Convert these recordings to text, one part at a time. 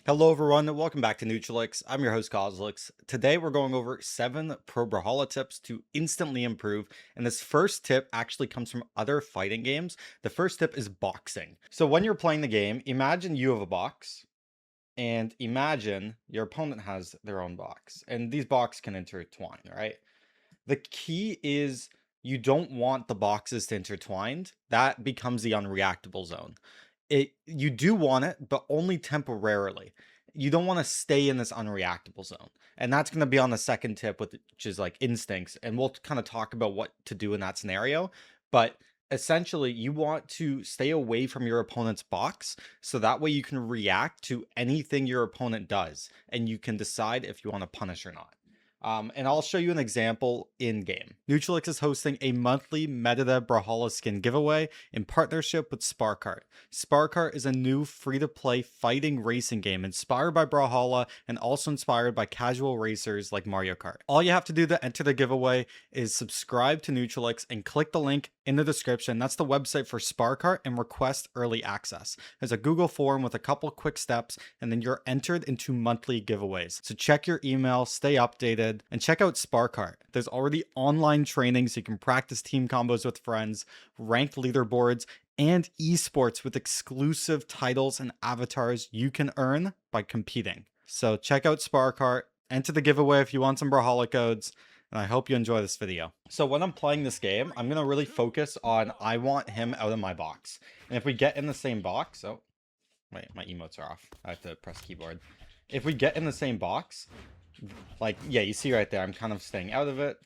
Hello everyone, and welcome back to Neutralix. I'm your host cosolix. Today we're going over 7 pro Brawlhalla tips to instantly improve, and this first tip actually comes from other fighting games. The first tip is boxing. So when you're playing the game, imagine you have a box, and imagine your opponent has their own box, and these boxes can intertwine, right? The key is you don't want the boxes to intertwined. That becomes the unreactable zone. You do want it, but only temporarily. You don't want to stay in this unreactable zone. And that's going to be on the second tip, which is like instincts. And we'll kind of talk about what to do in that scenario. But essentially, you want to stay away from your opponent's box. So that way you can react to anything your opponent does. And you can decide if you want to punish or not. And I'll show you an example in game. Neutralix is hosting a monthly Metadata Brawlhalla skin giveaway in partnership with Sparkart. Sparkart is a new free-to-play fighting racing game inspired by Brawlhalla and also inspired by casual racers like Mario Kart. All you have to do to enter the giveaway is subscribe to Neutralix and click the link in the description. That's the website for Sparkart, and request early access. There's a Google form with a couple quick steps, and then you're entered into monthly giveaways. So check your email, stay updated, and check out Sparkart. There's already online training so you can practice team combos with friends, ranked leaderboards, and esports with exclusive titles and avatars you can earn by competing. So check out Sparkart, enter the giveaway if you want some Brawlhalla codes, and I hope you enjoy this video. So when I'm playing this game, I'm going to really focus on I want him out of my box. And if we get in the same box, oh, wait, my emotes are off. I have to press keyboard. If we get in the same box, like, yeah, you see right there, I'm kind of staying out of it.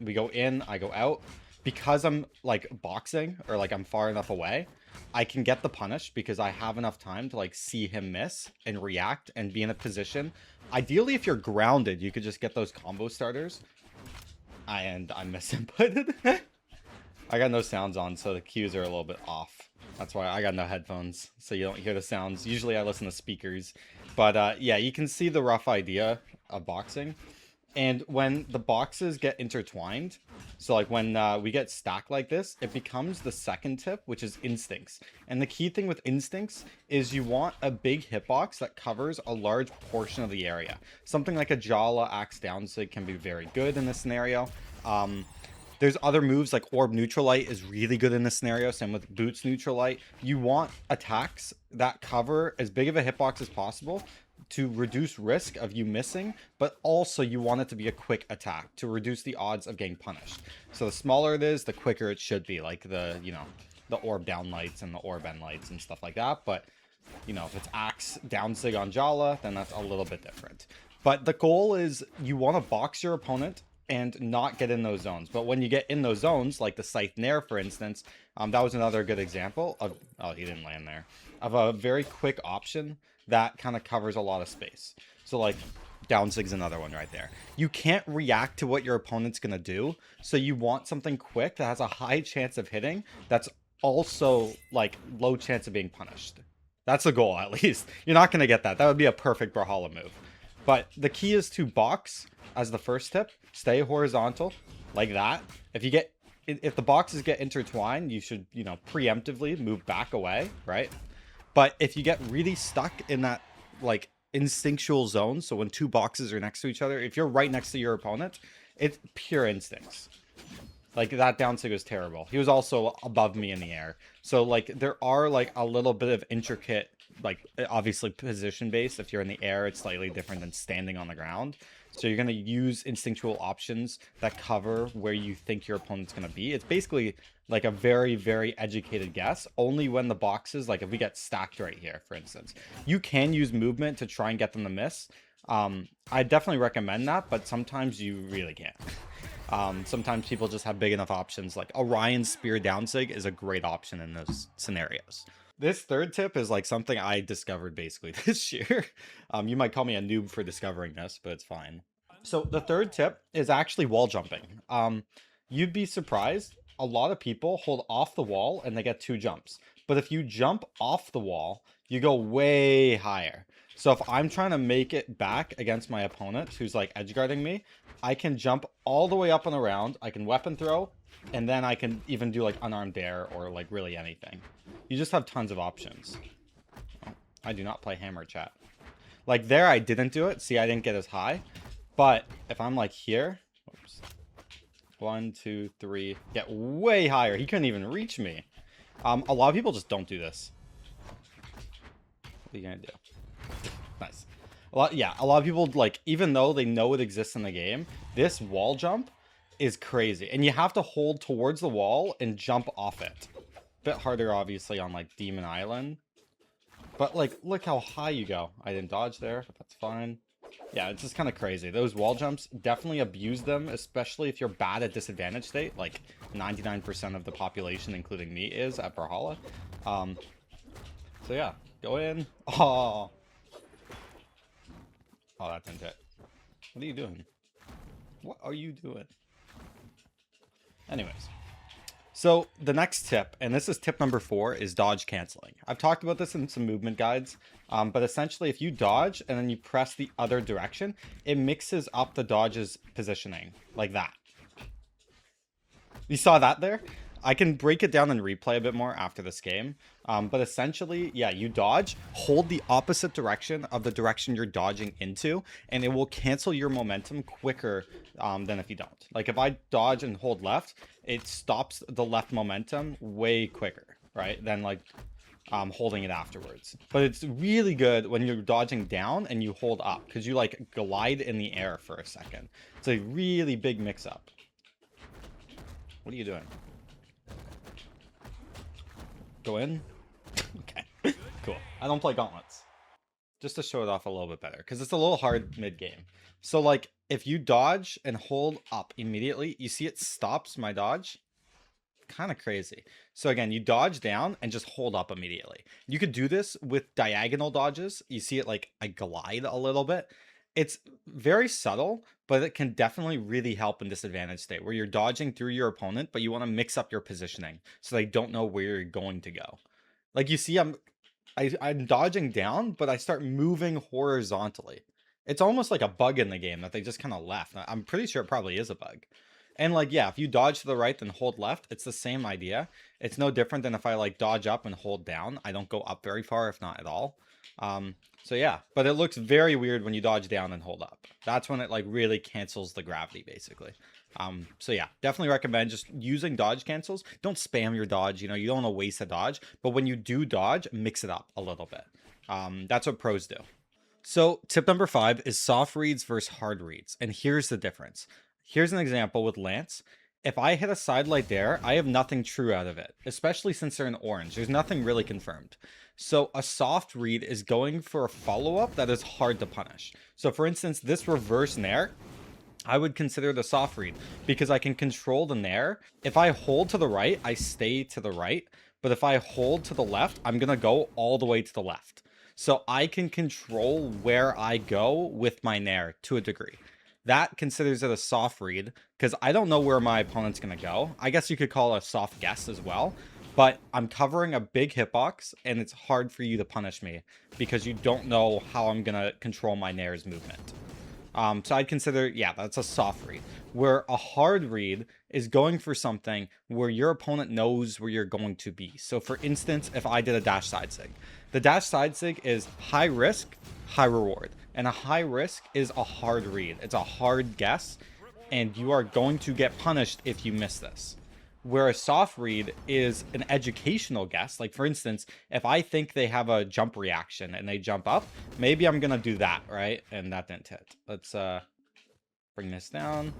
We go in, I go out. Because I'm like boxing, or like I'm far enough away, I can get the punish because I have enough time to like see him miss and react and be in a position. Ideally, if you're grounded, you could just get those combo starters. And I'm misinputted. I got no sounds on, so the cues are a little bit off. That's why I got no headphones, so you don't hear the sounds. Usually I listen to speakers. But yeah, you can see the rough idea of boxing. And when the boxes get intertwined, so like when we get stacked like this, it becomes the second tip, which is instincts. And the key thing with instincts is you want a big hitbox that covers a large portion of the area. Something like a Jala Axe Downsig can be very good in this scenario. There's other moves like Orb Neutralite is really good in this scenario. Same with Boots Neutralite. You want attacks that cover as big of a hitbox as possible to reduce risk of you missing, but also you want it to be a quick attack to reduce the odds of getting punished. So the smaller it is, the quicker it should be, like the, you know, the orb down lights and the orb end lights and stuff like that. But, you know, if it's Axe Downsig on Jala, then that's a little bit different. But the goal is you want to box your opponent and not get in those zones. But when you get in those zones, like the Scythe Nair, for instance, that was another good example of, oh, he didn't land there, of a very quick option that kind of covers a lot of space. So like Downsig's another one right there. You can't react to what your opponent's going to do. So you want something quick that has a high chance of hitting that's also like low chance of being punished. That's the goal, at least. You're not going to get that. That would be a perfect Brawlhalla move. But the key is to box as the first tip. Stay horizontal like that. If the boxes get intertwined, you should, you know, preemptively move back away, right? But if you get really stuck in that like instinctual zone, so when two boxes are next to each other, if you're right next to your opponent, it's pure instincts. Like that Downsig was terrible. He was also above me in the air. So like there are like a little bit of intricate, like obviously position based. If you're in the air, it's slightly different than standing on the ground. So you're going to use instinctual options that cover where you think your opponent's going to be. It's basically like a very, very educated guess, only when the boxes, like if we get stacked right here, for instance. You can use movement to try and get them to miss. I definitely recommend that, but sometimes you really can't. Sometimes people just have big enough options. Like Orion Spear Downsig is a great option in those scenarios. This third tip is like something I discovered basically this year. You might call me a noob for discovering this, but it's fine. So the third tip is actually wall jumping. You'd be surprised. A lot of people hold off the wall and they get 2 jumps. But if you jump off the wall, you go way higher. So if I'm trying to make it back against my opponent who's like edge guarding me, I can jump all the way up and around. I can weapon throw, and then I can even do like unarmed dare or like really anything. You just have tons of options. Oh, I do not play hammer, chat. Like there, I didn't do it. See, I didn't get as high. But if I'm like here, oops, 1, 2, 3, get way higher. He couldn't even reach me. A lot of people just don't do this. What are you gonna do? Nice. A lot of people, like, even though they know it exists in the game, this wall jump is crazy. And you have to hold towards the wall and jump off it. Bit harder, obviously, on, like, Demon Island. But, like, look how high you go. I didn't dodge there, but that's fine. Yeah, it's just kind of crazy. Those wall jumps, definitely abuse them, especially if you're bad at disadvantage state, like 99% of the population, including me, is at Brawlhalla. So yeah, go in. Oh, that didn't hit. What are you doing? What are you doing? Anyways. So the next tip, and this is tip number 4, is dodge canceling. I've talked about this in some movement guides, but essentially if you dodge and then you press the other direction, it mixes up the dodge's positioning, like that. You saw that there? I can break it down and replay a bit more after this game, but essentially, yeah, you dodge, hold the opposite direction of the direction you're dodging into, and it will cancel your momentum quicker than if you don't. Like if I dodge and hold left, it stops the left momentum way quicker, right, than like holding it afterwards. But it's really good when you're dodging down and you hold up, because you like glide in the air for a second. It's a really big mix-up. What are you doing? Go in? Okay, cool. I don't play gauntlets. Just to show it off a little bit better, because it's a little hard mid-game. So, like, if you dodge and hold up immediately, you see it stops my dodge. Kind of crazy. So again, you dodge down and just hold up immediately. You could do this with diagonal dodges. You see it like I glide a little bit. It's very subtle, but it can definitely really help in disadvantage state where you're dodging through your opponent, but you want to mix up your positioning so they don't know where you're going to go. Like you see, I'm dodging down, but I start moving horizontally. It's almost like a bug in the game that they just kind of left. I'm pretty sure it probably is a bug. And like, yeah, if you dodge to the right then hold left, it's the same idea. It's no different than if I like dodge up and hold down. I don't go up very far, if not at all. So yeah, but it looks very weird when you dodge down and hold up. That's when it like really cancels the gravity basically. So yeah, definitely recommend just using dodge cancels. Don't spam your dodge, you know, you don't want to waste a dodge, but when you do dodge, mix it up a little bit. That's what pros do. So tip number 5 is soft reads versus hard reads. And here's the difference. Here's an example with Lance. If I hit a side light there, I have nothing true out of it, especially since they're in orange. There's nothing really confirmed. So a soft read is going for a follow-up that is hard to punish. So for instance, this reverse nair, I would consider the soft read because I can control the nair. If I hold to the right, I stay to the right. But if I hold to the left, I'm going to go all the way to the left. So I can control where I go with my nair to a degree. That considers it a soft read because I don't know where my opponent's going to go. I guess you could call it a soft guess as well. But I'm covering a big hitbox and it's hard for you to punish me because you don't know how I'm going to control my nair's movement. So I'd consider, yeah, that's a soft read. Where a hard read is going for something where your opponent knows where you're going to be. So for instance, if I did a dash side sig, the dash side sig is high risk, high reward. And a high risk is a hard read. It's a hard guess, and you are going to get punished if you miss this. Where a soft read is an educational guess. Like for instance, if I think they have a jump reaction and they jump up, maybe I'm gonna do that, right? And that didn't hit. Let's bring this down.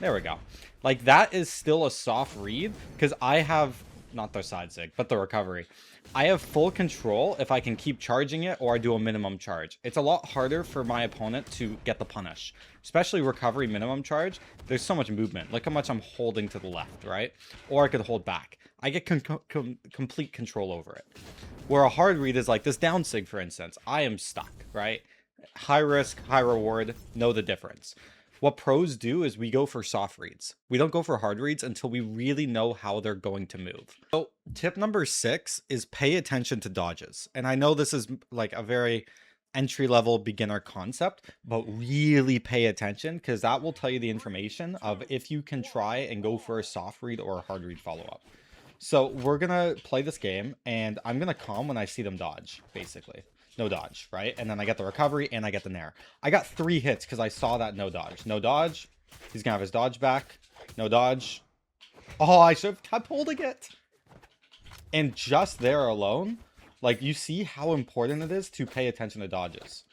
There we go. Like that is still a soft read because I have not the side sig, but the recovery. I have full control if I can keep charging it or I do a minimum charge. It's a lot harder for my opponent to get the punish, especially recovery minimum charge. There's so much movement. Look how much I'm holding to the left, right? Or I could hold back. I get complete control over it. Where a hard read is like this down sig, for instance. I am stuck, right? High risk, high reward, know the difference. What pros do is we go for soft reads. We don't go for hard reads until we really know how they're going to move. So tip number 6 is pay attention to dodges. And I know this is like a very entry-level beginner concept, but really pay attention because that will tell you the information of if you can try and go for a soft read or a hard read follow-up. So we're going to play this game and I'm going to calm when I see them dodge, basically. no dodge, right? And then I get the recovery and I get the nair. I got 3 hits because I saw that no dodge. No dodge. He's gonna have his dodge back. No dodge. Oh, I should have kept holding it. And just there alone, like, you see how important it is to pay attention to dodges.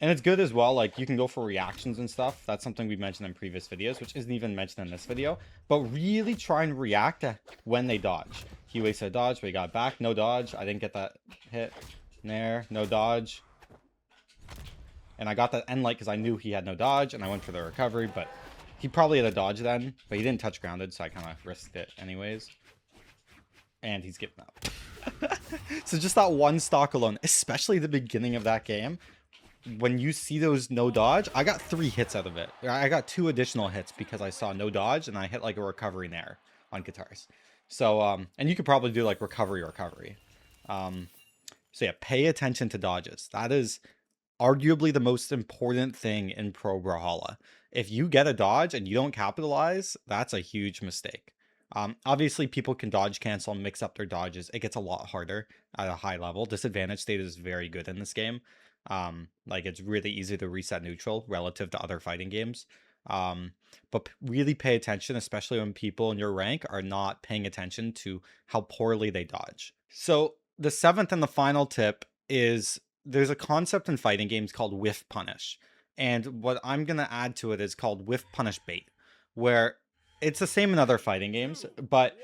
And it's good as well, like, you can go for reactions and stuff. That's something we mentioned in previous videos, which isn't even mentioned in this video. But really try and react to when they dodge. He wasted a dodge, but he got back. No dodge. I didn't get that hit. There. No dodge. And I got that end light because I knew he had no dodge, and I went for the recovery, but he probably had a dodge then, but he didn't touch grounded, so I kind of risked it anyways. And he's giving up. So just that one stock alone, especially the beginning of that game, when you see those no dodge, I got 3 hits out of it. I got 2 additional hits because I saw no dodge and I hit like a recovery nair on guitars. So and you could probably do like recovery. So yeah, pay attention to dodges. That is arguably the most important thing in Pro Brawlhalla. If you get a dodge and you don't capitalize, that's a huge mistake. Obviously, people can dodge cancel and mix up their dodges. It gets a lot harder at a high level. Disadvantage state is very good in this game. Like, it's really easy to reset neutral relative to other fighting games. But really pay attention, especially when people in your rank are not paying attention to how poorly they dodge. So the 7th and the final tip is there's a concept in fighting games called Whiff Punish. And what I'm going to add to it is called Whiff Punish Bait, where it's the same in other fighting games, but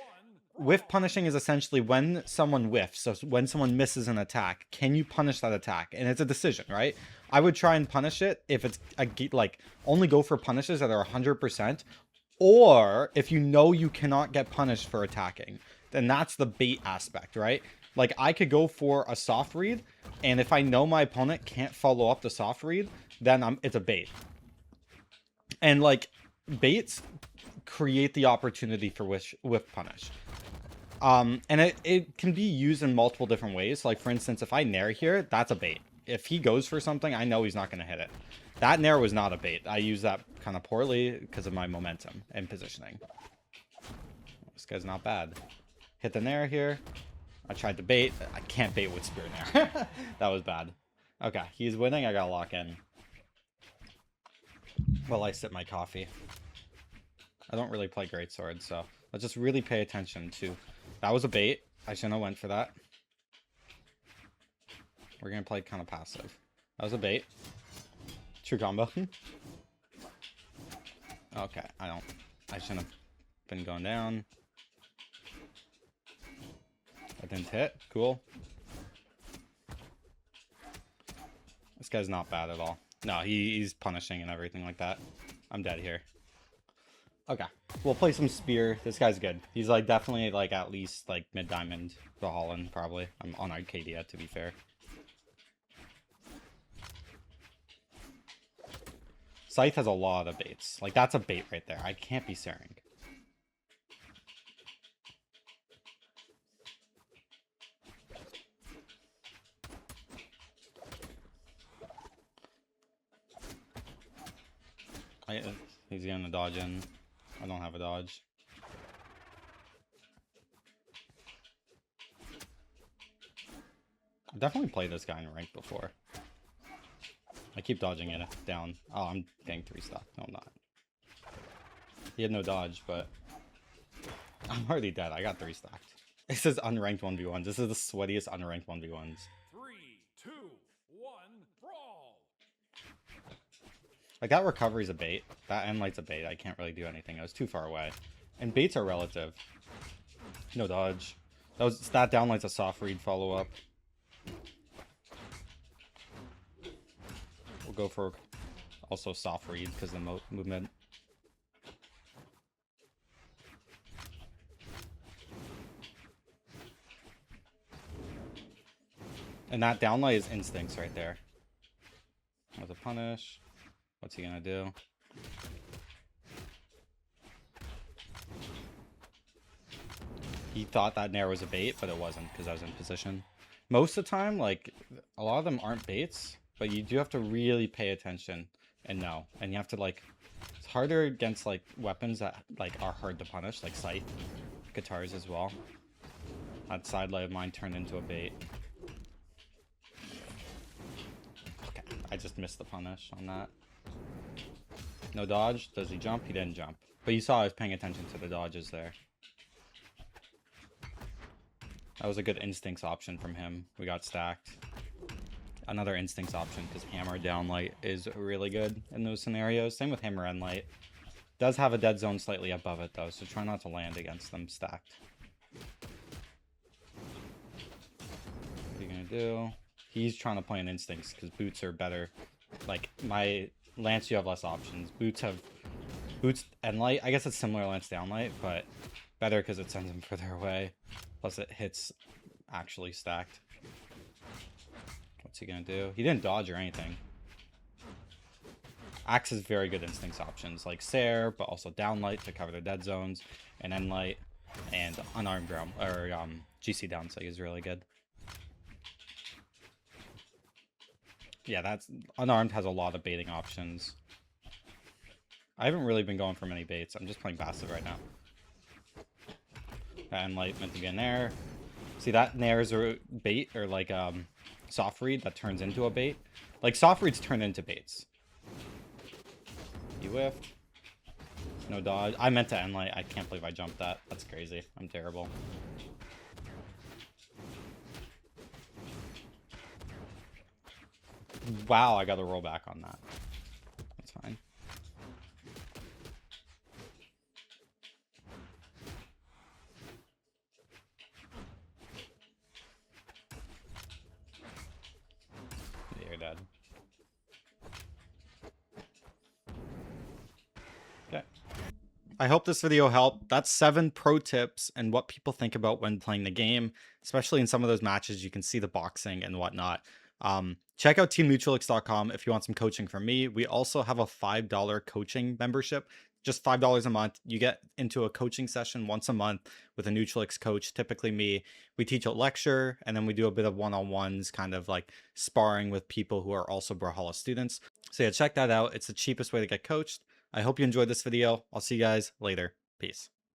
whiff punishing is essentially when someone whiffs. So when someone misses an attack, can you punish that attack? And it's a decision, right? I would try and punish it if it's like only go for punishes that are 100%, or if you know you cannot get punished for attacking, then that's the bait aspect, right? Like, I could go for a soft read, and if I know my opponent can't follow up the soft read, then it's a bait. And like, baits create the opportunity for whiff punish. And it can be used in multiple different ways. Like, for instance, if I nair here, that's a bait. If he goes for something, I know he's not going to hit it. That nair was not a bait. I used that kind of poorly because of my momentum and positioning. This guy's not bad. Hit the nair here. I tried to bait. I can't bait with spear nair. That was bad. Okay, he's winning. I gotta lock in. While I sip my coffee. I don't really play greatsword, so let's just really pay attention to... That was a bait. I shouldn't have went for that. We're gonna play kind of passive. That was a bait. True combo. Okay, I shouldn't have been going down. I didn't hit. Cool. This guy's not bad at all. No, he's punishing and everything like that. I'm dead here. Okay, we'll play some spear. This guy's good. He's like definitely like at least like mid-diamond Brawlhalla probably. I'm on Arcadia, to be fair. Scythe has a lot of baits. Like, that's a bait right there. I can't be staring. He's gonna dodge in. I don't have a dodge. I've definitely played this guy in rank before. I keep dodging it down. Oh, I'm getting 3 stock. No, I'm not. He had no dodge, but I'm already dead. I got 3 stocked. This is unranked 1v1s. This is the sweatiest unranked 1v1s. 3, 2, 1, brawl! Like, that recovery's a bait. That end light's a bait. I can't really do anything. I was too far away. And baits are relative. No dodge. That down light's a soft read follow-up. We'll go for also soft read because of the movement. And that downlight is instincts right there. That's a punish. What's he gonna do? He thought that nair was a bait, but it wasn't because I was in position. Most of the time, like, a lot of them aren't baits, but you do have to really pay attention and know. And you have to, like, it's harder against, like, weapons that, like, are hard to punish, like Scythe, guitars as well. That side light of mine turned into a bait. I just missed the punish on that. No dodge. Does he jump? He didn't jump. But you saw I was paying attention to the dodges there. That was a good instincts option from him. We got stacked. Another instincts option because hammer down light is really good in those scenarios. Same with hammer end light. Does have a dead zone slightly above it though, so try not to land against them stacked. What are you gonna do? He's trying to play an instincts because boots are better. Like my lance, you have less options. Boots and light. I guess it's similar lance down light, but better because it sends him further away. Plus it hits actually stacked. What's he gonna do? He didn't dodge or anything. Axe has very good instincts options like Sair, but also downlight to cover the dead zones, and endlight, and unarmed ground or GC downsig is really good. Yeah, that's unarmed has a lot of baiting options. I haven't really been going for many baits. I'm just playing passive right now. That endlight meant to be in there. See, that nair is a bait or like soft read that turns into a bait. Like soft reads turn into baits. You whiffed. No dodge. I meant to end light. I can't believe I jumped that. That's crazy. I'm terrible. Wow, I got to roll back on that. That's fine. Yeah, you're dead. Okay. I hope this video helped. That's 7 pro tips and what people think about when playing the game, especially in some of those matches. You can see the boxing and whatnot. Check out teamneutralix.com if you want some coaching from me. We also have a $5 coaching membership. Just $5 a month. You get into a coaching session once a month with a Neutralix coach, typically me. We teach a lecture, and then we do a bit of one-on-ones, kind of like sparring with people who are also Brawlhalla students. So yeah, check that out. It's the cheapest way to get coached. I hope you enjoyed this video. I'll see you guys later. Peace.